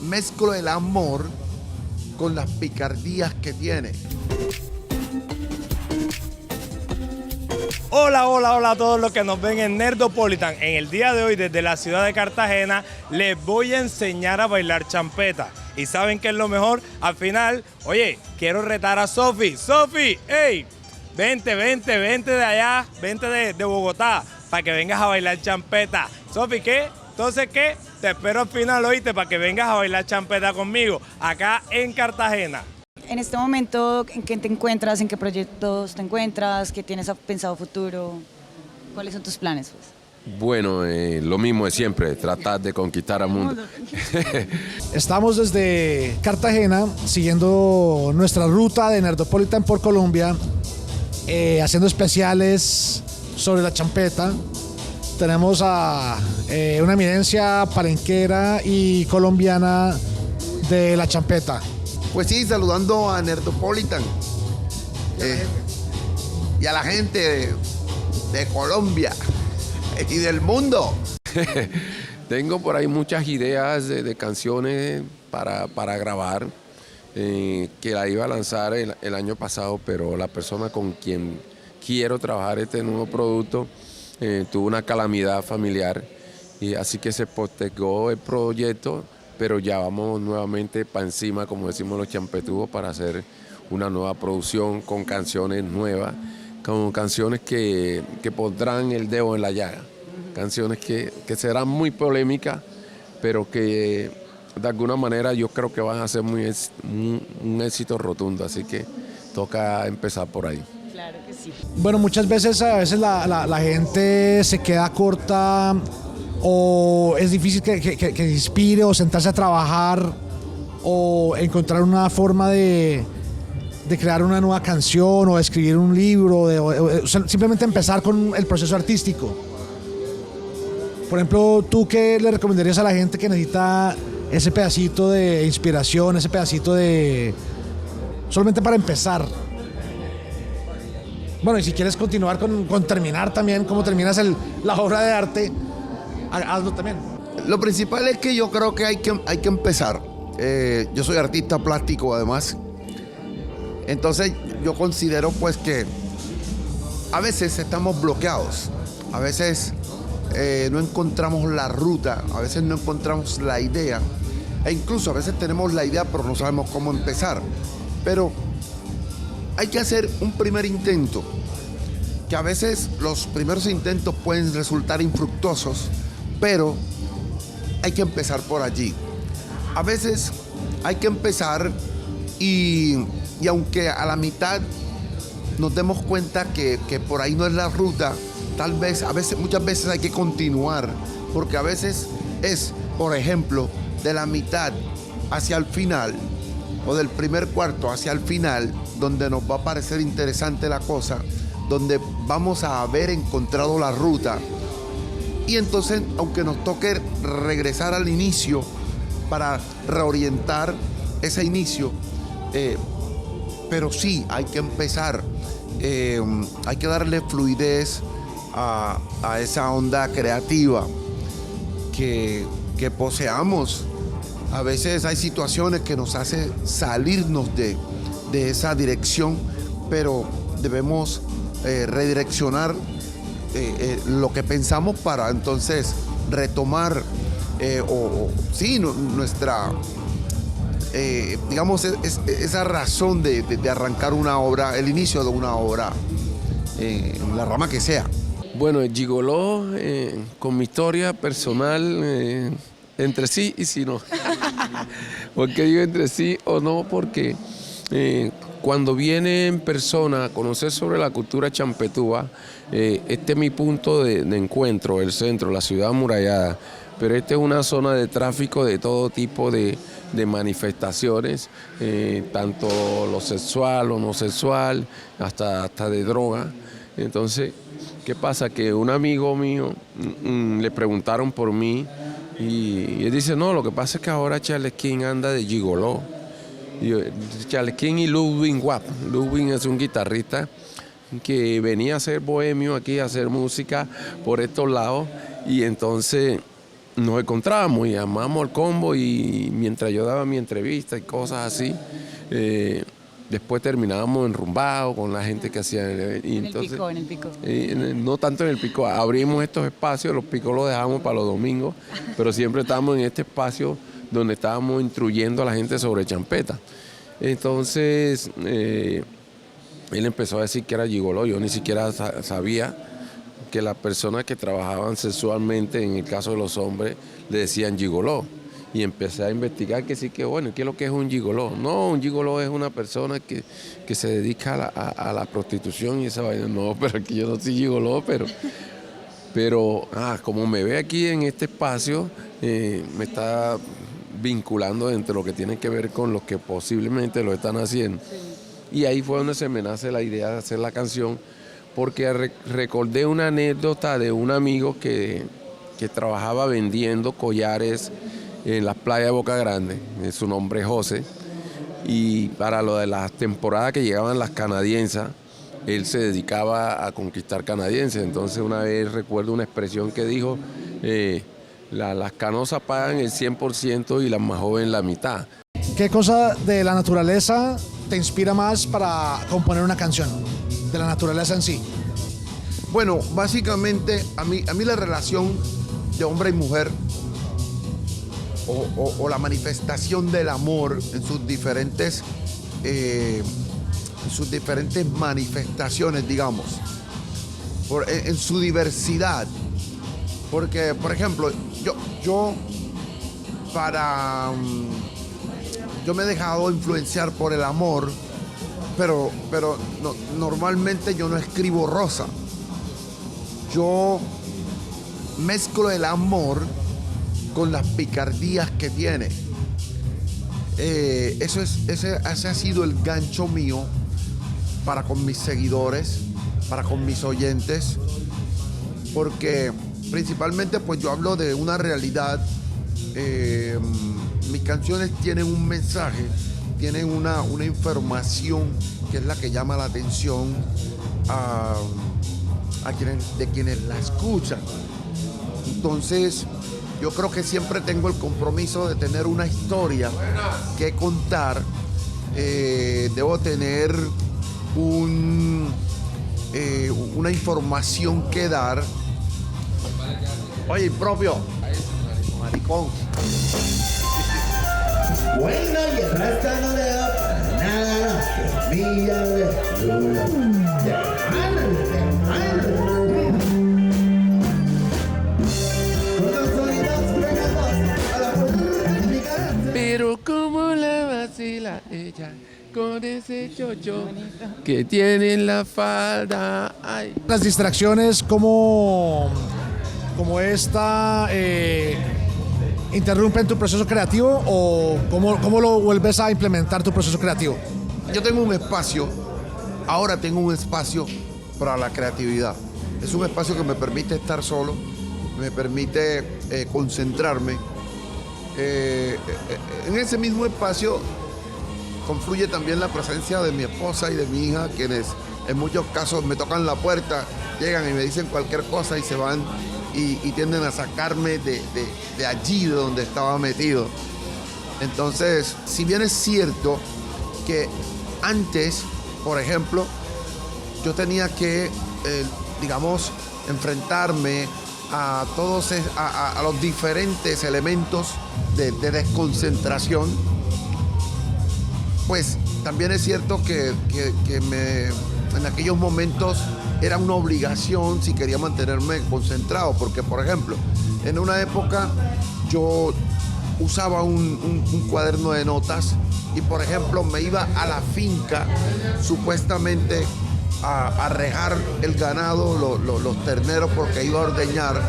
mezclo el amor con las picardías que tiene. Hola, hola, hola a todos los que nos ven en Nerdopolitan. En el día de hoy, desde la ciudad de Cartagena, les voy a enseñar a bailar champeta. ¿Y saben qué es lo mejor? Al final, oye, quiero retar a Sofi. Sofi, hey, vente de allá, vente de Bogotá, para que vengas a bailar champeta. Sofi, ¿qué? Entonces, ¿qué? Te espero al final, oíste, para que vengas a bailar champeta conmigo, acá en Cartagena. En este momento, ¿en qué te encuentras? ¿En qué proyectos te encuentras? ¿Qué tienes pensado futuro? ¿Cuáles son tus planes, pues? Bueno, lo mismo de siempre, tratar de conquistar al mundo. Estamos desde Cartagena, siguiendo nuestra ruta de Nerdopolitan por Colombia, haciendo especiales sobre la champeta. Tenemos a una eminencia palenquera y colombiana de la champeta. Pues sí, saludando a Nerdopolitan y a la gente de Colombia y del mundo. Tengo por ahí muchas ideas de canciones para grabar, que la iba a lanzar el año pasado, pero la persona con quien quiero trabajar este nuevo producto tuvo una calamidad familiar, y así que se postergó el proyecto, pero ya vamos nuevamente para encima, como decimos los champetúos, para hacer una nueva producción con canciones nuevas, con canciones que pondrán el dedo en la llaga, canciones que serán muy polémicas, pero que de alguna manera yo creo que van a ser un éxito rotundo, así que toca empezar por ahí. Claro que sí. Bueno, muchas veces la gente se queda corta, o es difícil que se inspire o sentarse a trabajar o encontrar una forma de crear una nueva canción o escribir un libro, o simplemente empezar con el proceso artístico. Por ejemplo, ¿tú qué le recomendarías a la gente que necesita ese pedacito de inspiración, ese pedacito de... solamente para empezar? Bueno, y si quieres continuar con terminar también, cómo terminas la obra de arte, hazlo también. Lo principal es que yo creo que hay que empezar. Yo soy artista plástico además. Entonces yo considero pues que a veces estamos bloqueados. A veces no encontramos la ruta. A veces no encontramos la idea. E incluso a veces tenemos la idea pero no sabemos cómo empezar. Pero hay que hacer un primer intento. Que a veces los primeros intentos pueden resultar infructuosos, pero hay que empezar por allí. A veces hay que empezar y aunque a la mitad nos demos cuenta que por ahí no es la ruta, tal vez, muchas veces hay que continuar, porque a veces es, por ejemplo, de la mitad hacia el final, o del primer cuarto hacia el final, donde nos va a parecer interesante la cosa, donde vamos a haber encontrado la ruta. Y entonces, aunque nos toque regresar al inicio para reorientar ese inicio, pero sí, hay que empezar, hay que darle fluidez a esa onda creativa que poseamos. A veces hay situaciones que nos hacen salirnos de esa dirección, pero debemos redireccionar lo que pensamos para entonces retomar nuestra digamos esa razón de arrancar una obra, el inicio de una obra en la rama que sea. Bueno, el gigoló, con mi historia personal, entre sí y si no. ¿Por qué digo entre sí o no? Porque cuando viene en persona a conocer sobre la cultura champetúa, este es mi punto de encuentro, el centro, la ciudad amurallada. Pero esta es una zona de tráfico de todo tipo de manifestaciones, tanto lo sexual, lo no sexual, hasta de droga. Entonces, ¿qué pasa? Que un amigo mío le preguntaron por mí y él dice, no, lo que pasa es que ahora Charles King anda de gigoló. Charles King y Ludwig Wapp. Ludwig es un guitarrista que venía a ser bohemio aquí, a hacer música por estos lados, y entonces nos encontrábamos y armábamos el combo y mientras yo daba mi entrevista y cosas así, después terminábamos enrumbados con la gente que hacía y En entonces, el pico. no tanto en el pico, abrimos estos espacios, los picos los dejamos para los domingos, pero siempre estábamos en este espacio donde estábamos instruyendo a la gente sobre champeta. Entonces, él empezó a decir que era gigoló, yo ni siquiera sabía que las personas que trabajaban sexualmente, en el caso de los hombres, le decían gigoló. Y empecé a investigar que sí, que bueno, ¿qué es lo que es un gigoló? No, un gigoló es una persona que se dedica a la prostitución y esa vaina. No, pero aquí yo no soy gigoló, pero como me ve aquí en este espacio, me está vinculando entre lo que tiene que ver con lo que posiblemente lo están haciendo. Sí. Y ahí fue donde se me nace la idea de hacer la canción, porque recordé una anécdota de un amigo que trabajaba vendiendo collares en las playas de Boca Grande, su nombre es José, y para lo de las temporadas que llegaban las canadiensas, él se dedicaba a conquistar canadienses. Entonces una vez recuerdo una expresión que dijo, las canosas pagan el 100% y las más jóvenes la mitad. ¿Qué cosa de la naturaleza te inspira más para componer una canción? De la naturaleza en sí. Bueno, básicamente a mí la relación de hombre y mujer o la manifestación del amor en sus diferentes manifestaciones, digamos, en su diversidad. Porque, por ejemplo, yo me he dejado influenciar por el amor, pero no, normalmente yo no escribo rosa. Yo mezclo el amor con las picardías que tiene. Ese ha sido el gancho mío para con mis seguidores, para con mis oyentes, porque principalmente pues yo hablo de una realidad. Mis canciones tienen un mensaje, tienen una información que es la que llama la atención de quienes la escuchan. Entonces, yo creo que siempre tengo el compromiso de tener una historia que contar. Debo tener una información que dar. Oye, propio. Maricón. Bueno, y el resto no le da para nada, milla de luna. Pero como la vacila ella con ese chocho que tiene en la falda. Ay. Las distracciones como esta interrumpen tu proceso creativo o cómo lo vuelves a implementar tu proceso creativo. Yo tengo un espacio, ahora tengo un espacio para la creatividad. Es un espacio que me permite estar solo, me permite concentrarme. En ese mismo espacio confluye también la presencia de mi esposa y de mi hija, quienes en muchos casos me tocan la puerta, llegan y me dicen cualquier cosa y se van y tienden a sacarme de allí, de donde estaba metido. Entonces, si bien es cierto que antes, por ejemplo, yo tenía que, digamos, enfrentarme a todos a los diferentes elementos de desconcentración, pues también es cierto que en aquellos momentos era una obligación si quería mantenerme concentrado, porque por ejemplo, en una época yo usaba un cuaderno de notas y por ejemplo me iba a la finca supuestamente a regar el ganado, los terneros, porque iba a ordeñar,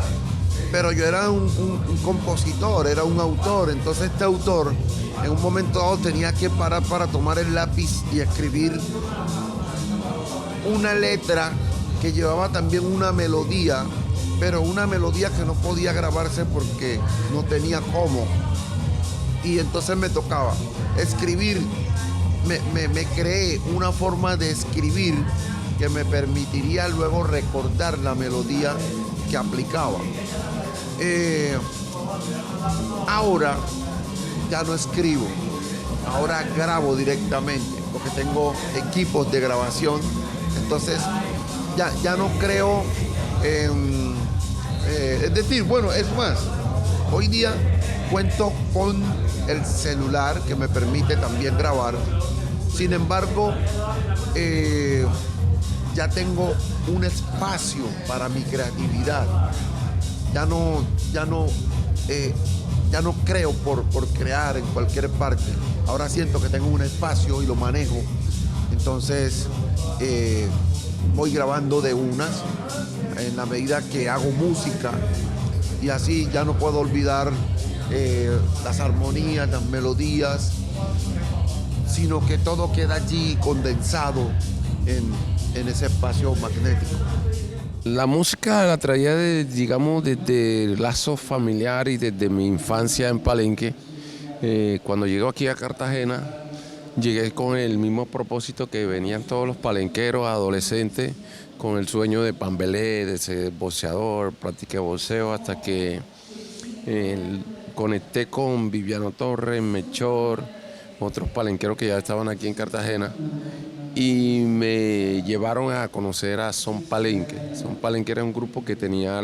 pero yo era un compositor, era un autor. Entonces este autor en un momento dado tenía que parar para tomar el lápiz y escribir una letra que llevaba también una melodía, pero una melodía que no podía grabarse porque no tenía cómo. Y entonces me tocaba escribir, me creé una forma de escribir que me permitiría luego recordar la melodía que aplicaba. Ahora ya no escribo, ahora grabo directamente, porque tengo equipos de grabación, entonces ya no creo en... es decir, bueno, es más, hoy día cuento con el celular que me permite también grabar, sin embargo, ya tengo un espacio para mi creatividad, ya no creo por crear en cualquier parte. Ahora siento que tengo un espacio y lo manejo. Entonces voy grabando de unas en la medida que hago música y así ya no puedo olvidar las armonías, las melodías, sino que todo queda allí condensado en ese espacio magnético. La música la traía, digamos, desde el lazo familiar y desde mi infancia en Palenque. Cuando llego aquí a Cartagena, llegué con el mismo propósito que venían todos los palenqueros adolescentes, con el sueño de pambelé, de ser boxeador, practiqué boxeo hasta que conecté con Viviano Torres, Melchor, otros palenqueros que ya estaban aquí en Cartagena. Y me llevaron a conocer a Son Palenque. Son Palenque era un grupo que tenía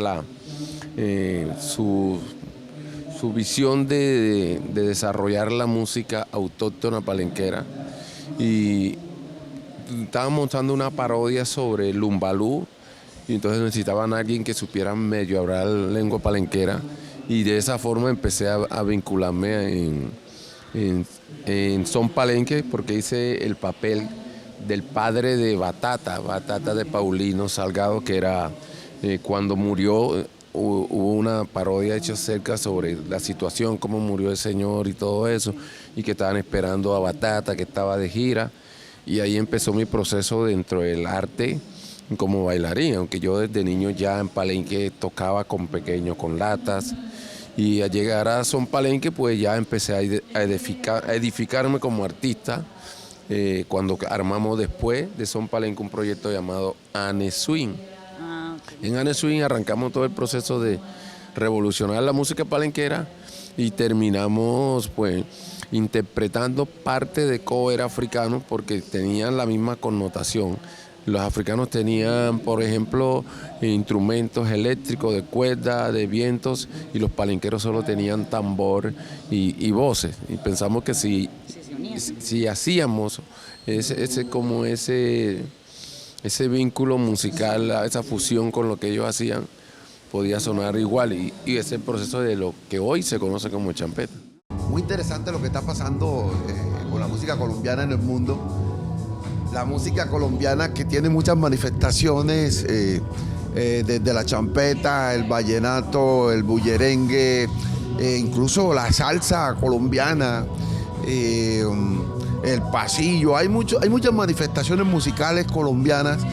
su visión de desarrollar la música autóctona palenquera. Y estaban montando una parodia sobre el lumbalú, y entonces necesitaban a alguien que supiera medio hablar lengua palenquera. Y de esa forma empecé a vincularme en Son Palenque, porque hice el papel del padre de Batata de Paulino Salgado, que era cuando murió, hubo una parodia hecha cerca sobre la situación, cómo murió el señor y todo eso, y que estaban esperando a Batata, que estaba de gira, y ahí empezó mi proceso dentro del arte como bailarín, aunque yo desde niño ya en Palenque tocaba con pequeños, con latas, y al llegar a Son Palenque pues ya empecé a edificarme como artista. Cuando armamos después de Son Palenque un proyecto llamado Ane Swing. En Ane Swing arrancamos todo el proceso de revolucionar la música palenquera y terminamos pues interpretando parte de cover africanos porque tenían la misma connotación. Los africanos tenían, por ejemplo, instrumentos eléctricos de cuerda, de vientos, y los palenqueros solo tenían tambor y voces. Y pensamos que si hacíamos ese vínculo musical, esa fusión con lo que ellos hacían, podía sonar igual. Y ese es el proceso de lo que hoy se conoce como champeta. Muy interesante lo que está pasando con la música colombiana en el mundo. La música colombiana que tiene muchas manifestaciones, desde la champeta, el vallenato, el bullerengue, incluso la salsa colombiana, el pasillo. Hay muchas manifestaciones musicales colombianas,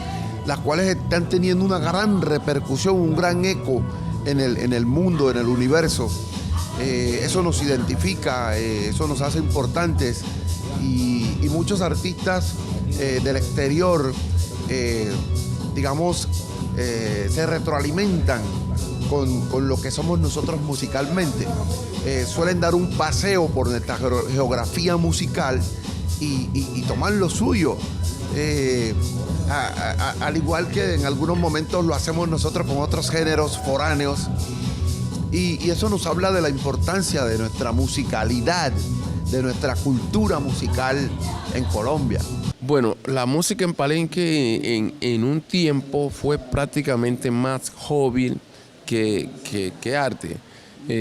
las cuales están teniendo una gran repercusión, un gran eco en el mundo, en el universo. Eso nos identifica, eso nos hace importantes, y muchos artistas del exterior, digamos, se retroalimentan con lo que somos nosotros musicalmente. Suelen dar un paseo por nuestra geografía musical y tomar lo suyo. Al igual que en algunos momentos lo hacemos nosotros con otros géneros foráneos. Y eso nos habla de la importancia de nuestra musicalidad, de nuestra cultura musical en Colombia. Bueno, la música en Palenque en un tiempo fue prácticamente más hobby que arte.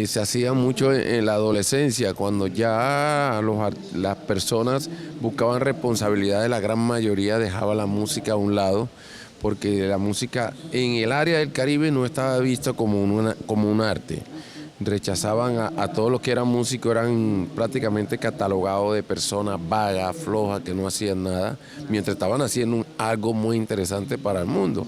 Se hacía mucho en la adolescencia, cuando ya las personas buscaban responsabilidad, la gran mayoría dejaba la música a un lado, porque la música en el área del Caribe no estaba vista como un arte. Rechazaban a todos los que eran músicos, eran prácticamente catalogados de personas vagas, flojas, que no hacían nada, mientras estaban haciendo algo muy interesante para el mundo.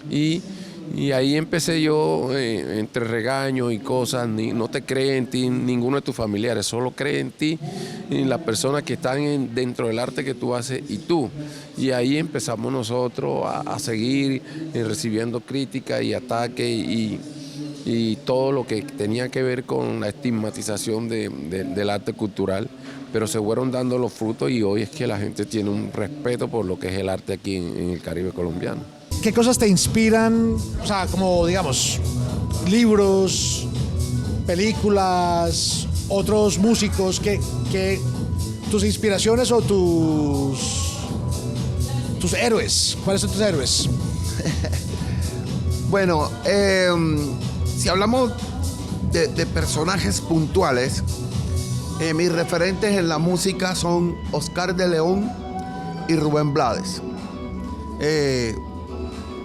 Y ahí empecé yo, entre regaños y cosas, no te cree en ti ninguno de tus familiares, solo cree en ti, en las personas que están dentro del arte que tú haces y tú. Y ahí empezamos nosotros a seguir recibiendo críticas y ataques, y todo lo que tenía que ver con la estigmatización del arte cultural, pero se fueron dando los frutos y hoy es que la gente tiene un respeto por lo que es el arte aquí en el Caribe colombiano. ¿Qué cosas te inspiran? O sea, como digamos, libros, películas, otros músicos, que tus inspiraciones o tus héroes. ¿Cuáles son tus héroes? Bueno, si hablamos de personajes puntuales, mis referentes en la música son Oscar de León y Rubén Blades.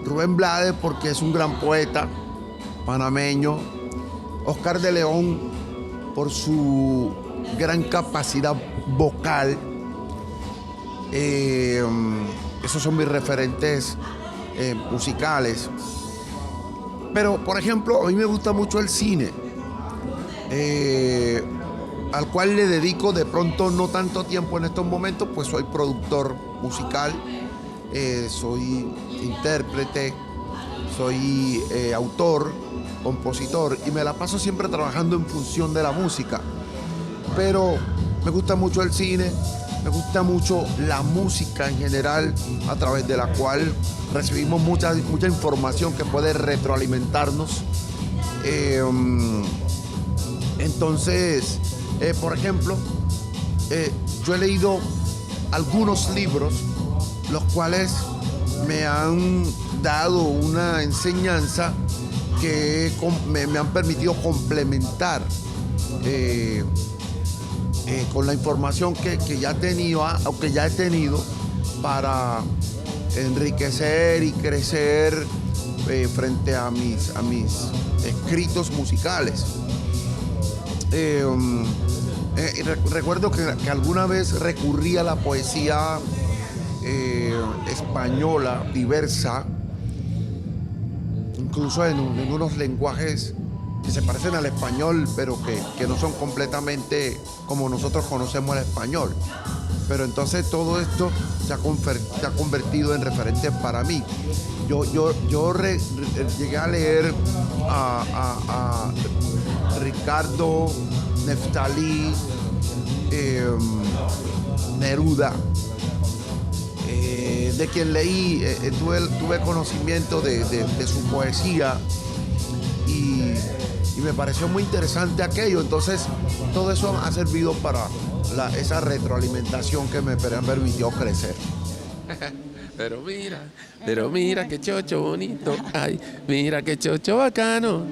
Rubén Blades porque es un gran poeta panameño. Oscar de León por su gran capacidad vocal. Esos son mis referentes musicales. Pero, por ejemplo, a mí me gusta mucho el cine, al cual le dedico de pronto no tanto tiempo en estos momentos, pues soy productor musical, soy intérprete, soy autor, compositor, y me la paso siempre trabajando en función de la música. Pero me gusta mucho el cine, me gusta mucho la música en general, a través de la cual recibimos mucha información que puede retroalimentarnos. Entonces, por ejemplo, yo he leído algunos libros, los cuales me han dado una enseñanza que me han permitido complementar con la información que ya he tenido para enriquecer y crecer frente a mis escritos musicales. Recuerdo que alguna vez recurrí a la poesía española diversa, incluso en unos lenguajes que se parecen al español, pero que no son completamente como nosotros conocemos el español. Pero entonces todo esto se ha convertido en referente para mí. Yo llegué a leer a Ricardo, Neftalí, Neruda, de quien leí, tuve conocimiento de su poesía y me pareció muy interesante aquello. Entonces todo eso ha servido para esa retroalimentación que me permitió crecer. Pero mira qué chocho bonito, ay, mira qué chocho bacano,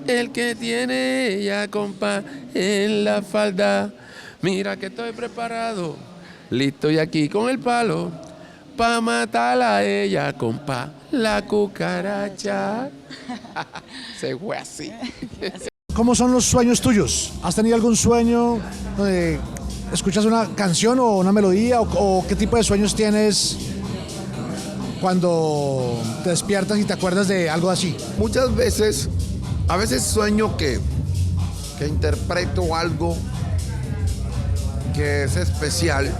el que tiene ella, compa, en la falda. Mira que estoy preparado, listo y aquí con el palo, pa' matarla a ella, compa, la cucaracha. Se fue así. ¿Cómo son los sueños tuyos? ¿Has tenido algún sueño donde escuchas una canción o una melodía o qué tipo de sueños tienes cuando te despiertas y te acuerdas de algo así? Muchas veces, a veces sueño que interpreto algo que es especial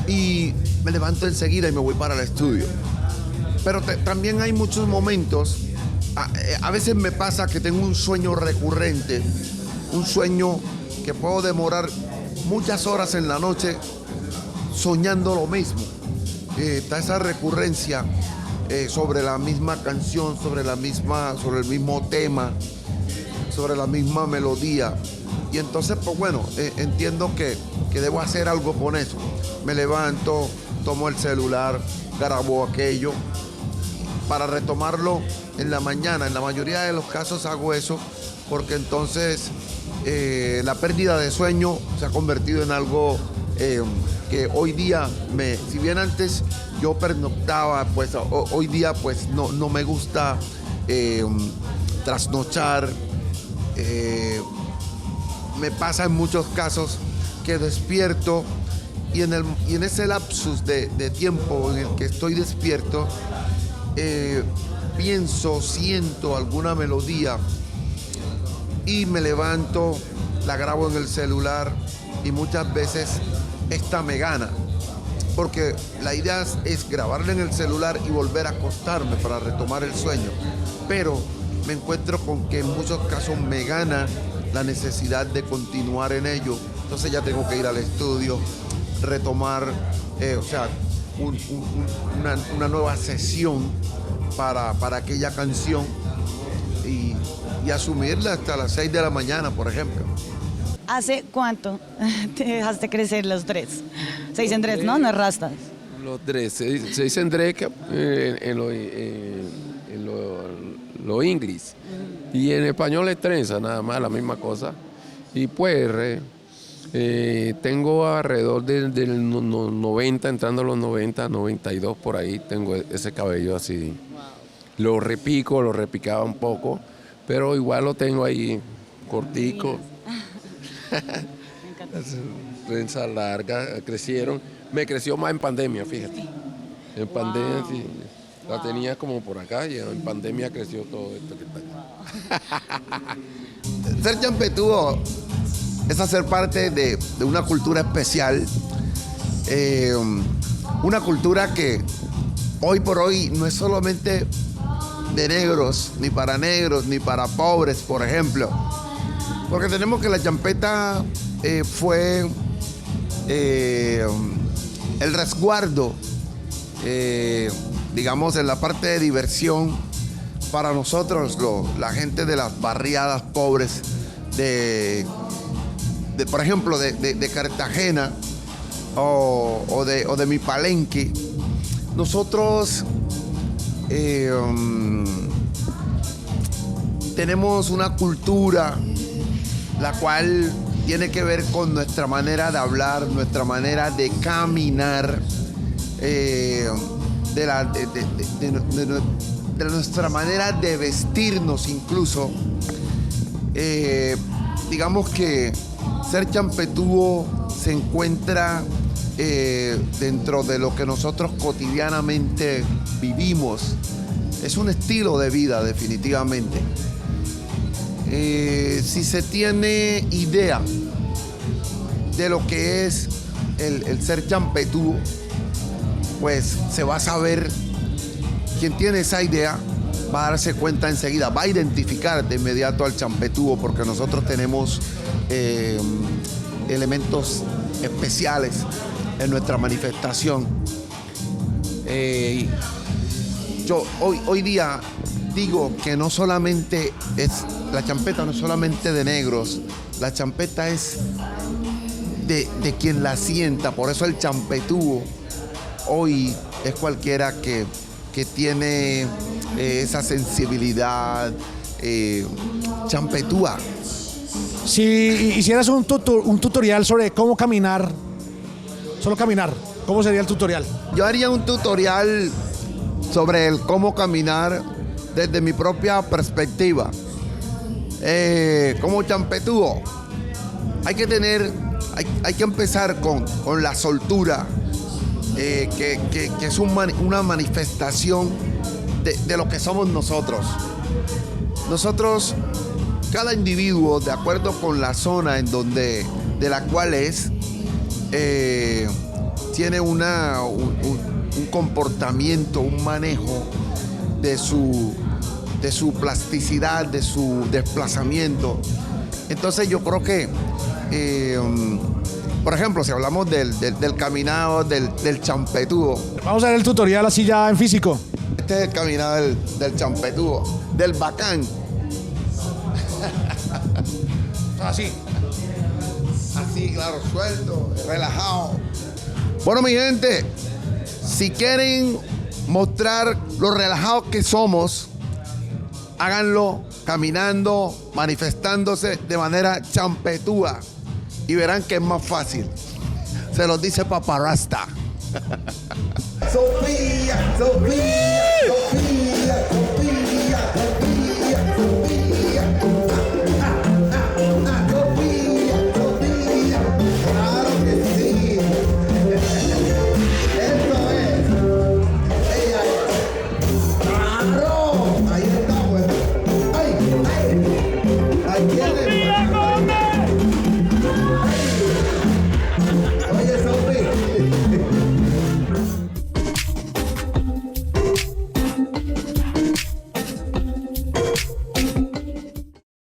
y me levanto enseguida y me voy para el estudio. Pero también hay muchos momentos, a veces me pasa que tengo un sueño recurrente, un sueño que puedo demorar muchas horas en la noche soñando lo mismo. Está esa recurrencia sobre la misma canción, sobre el mismo tema, sobre la misma melodía. Y entonces, pues bueno, entiendo que debo hacer algo con eso. Me levanto, tomo el celular, grabo aquello para retomarlo en la mañana. En la mayoría de los casos hago eso porque entonces la pérdida de sueño se ha convertido en algo que hoy día, si bien antes yo pernoctaba, pues hoy día pues no me gusta trasnochar. Me pasa en muchos casos que despierto y en ese lapsus de tiempo en el que estoy despierto, siento alguna melodía y me levanto, la grabo en el celular y muchas veces esta me gana, porque la idea es grabarla en el celular y volver a acostarme para retomar el sueño, pero me encuentro con que en muchos casos me gana la necesidad de continuar en ello. Entonces ya tengo que ir al estudio, retomar, una nueva sesión para aquella canción y asumirla hasta las 6 de la mañana, por ejemplo. ¿Hace cuánto te dejaste crecer los dreads? Se dicen dreads, ¿no? No es rastas. Los dreads, se dicen dreads en lo inglés. Y en español es trenza, nada más, la misma cosa. Y pues tengo alrededor del 90, entrando a los 90, 92 por ahí, tengo ese cabello así. Lo repicaba un poco, pero igual lo tengo ahí cortico. Trenza larga, crecieron. Me creció más en pandemia, fíjate. En pandemia sí. La tenía como por acá y en pandemia creció todo esto que está acá. Ser champetúo es hacer parte de una cultura especial, una cultura que hoy por hoy no es solamente de negros, ni para pobres, por ejemplo. Porque tenemos que la champeta fue el resguardo, digamos, en la parte de diversión para nosotros, la gente de las barriadas pobres por ejemplo, de Cartagena o de mi Palenque. Nosotros tenemos una cultura la cual tiene que ver con nuestra manera de hablar, nuestra manera de caminar, de nuestra manera de vestirnos incluso. Digamos que ser champetúo se encuentra dentro de lo que nosotros cotidianamente vivimos. Es un estilo de vida, definitivamente. Si se tiene idea de lo que es el ser champetúo, pues se va a saber. Quien tiene esa idea va a darse cuenta enseguida, va a identificar de inmediato al champetúo, porque nosotros tenemos elementos especiales en nuestra manifestación. Yo hoy día digo que no solamente la champeta no es solamente de negros, la champeta es de quien la sienta. Por eso el champetúo hoy es cualquiera que tiene esa sensibilidad champetúa. Si hicieras un tutorial sobre cómo caminar, solo caminar, ¿cómo sería el tutorial? Yo haría un tutorial sobre el cómo caminar desde mi propia perspectiva. Como champetúo, hay que empezar con la soltura, que es una manifestación de lo que somos nosotros. Nosotros, cada individuo, de acuerdo con la zona de la cual es, tiene un comportamiento, un manejo de su plasticidad, de su desplazamiento. Entonces yo creo que, por ejemplo, si hablamos del caminado, del champetúo. Vamos a ver el tutorial así ya en físico. Este es el caminado del champetúo, del bacán. Así. Así, claro, suelto, relajado. Bueno, mi gente, si quieren mostrar lo relajados que somos, háganlo caminando, manifestándose de manera champetúa y verán que es más fácil. Se los dice Paparasta. Sofía, Sofía.